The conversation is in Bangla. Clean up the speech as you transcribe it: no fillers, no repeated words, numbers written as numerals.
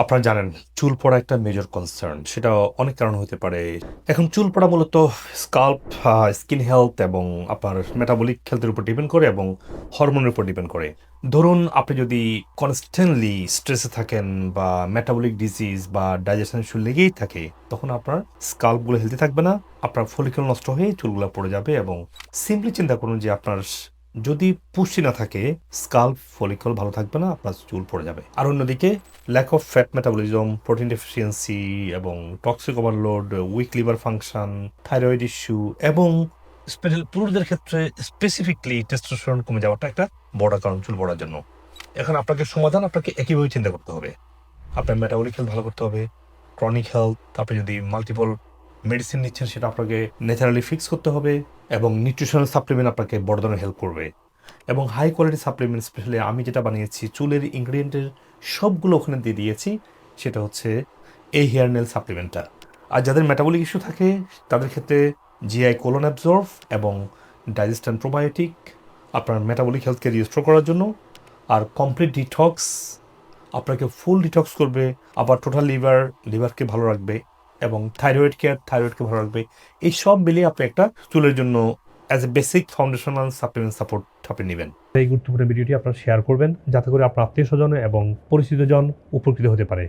আপনারা জানেন চুল পড়া একটা মেজর কনসার্ন। সেটা অনেক কারণ হতে পারে। এখন চুল পড়া মূলত স্কাল্প, স্কিন হেলথ এবং আপনার মেটাবলিক হেলথের উপর ডিপেন্ড করে এবং হরমোনের উপর ডিপেন্ড করে। ধরুন আপনি যদি কনস্ট্যান্টলি স্ট্রেসে থাকেন বা মেটাবলিক ডিজিজ বা ডাইজেশন ইস্যু লেগেই থাকে, তখন আপনার স্কাল্পগুলো হেলদি থাকবে না, আপনার ফলিকল নষ্ট হয়ে চুলগুলো পড়ে যাবে। এবং সিম্পলি চিন্তা করুন যে আপনার যদি পুষ্টি না থাকে, স্কাল্প ফলিকল ভালো থাকবে না, আপনার চুল পড়ে যাবে। আর অন্যদিকে lack of fat metabolism, protein deficiency এবং toxic overload, weak liver function, thyroid issue এবং স্পেশাল পুরুষদের ক্ষেত্রে স্পেসিফিকলি টেস্টোস্টেরন কমে যাওয়াটা একটা বড় কারণ চুল পড়ার জন্য। এখন আপনাকে সমাধান আপনাকে একইভাবে চিন্তা করতে হবে। আপনার মেটাবলিক হেলথ ভালো করতে হবে, ক্রনিক হেলথ, তারপরে যদি মাল্টিপল মেডিসিন নিচ্ছেন সেটা আপনাকে ন্যাচারালি ফিক্স করতে হবে, এবং নিউট্রিশনাল সাপ্লিমেন্ট আপনাকে বড় ধরনের হেল্প করবে। এবং হাই কোয়ালিটি সাপ্লিমেন্ট, স্পেশালি আমি যেটা বানিয়েছি চুলের ইনগ্রিডিয়েন্টের সবগুলো ওখানে দিয়ে দিয়েছি, সেটা হচ্ছে এই হেয়ার নেল সাপ্লিমেন্টটা। আর যাদের মেটাবলিক ইস্যু থাকে তাদের ক্ষেত্রে জিআই কোলন অ্যাবজর্ভ এবং ডাইজেস্টান প্রোবায়োটিক আপনার মেটাবলিক হেলথকে রিস্টোর করার জন্য। আর কমপ্লিট ডিটক্স আপনাকে ফুল ডিটক্স করবে, আবার টোটাল লিভারকে ভালো রাখবে, এবং থাইরয়েড কেয়ার থাইরয়েডকে ভালো রাখবে। এই সব মিলিয়ে আপনি একটা চুলের জন্য as a basic foundational supplement support আপনি নেবেন। এই গুরুত্বপূর্ণ ভিডিওটি আপনারা শেয়ার করবেন যাতে করে আপনার আত্মীয় স্বজন এবং পরিচিতজন উপকৃত হতে পারে।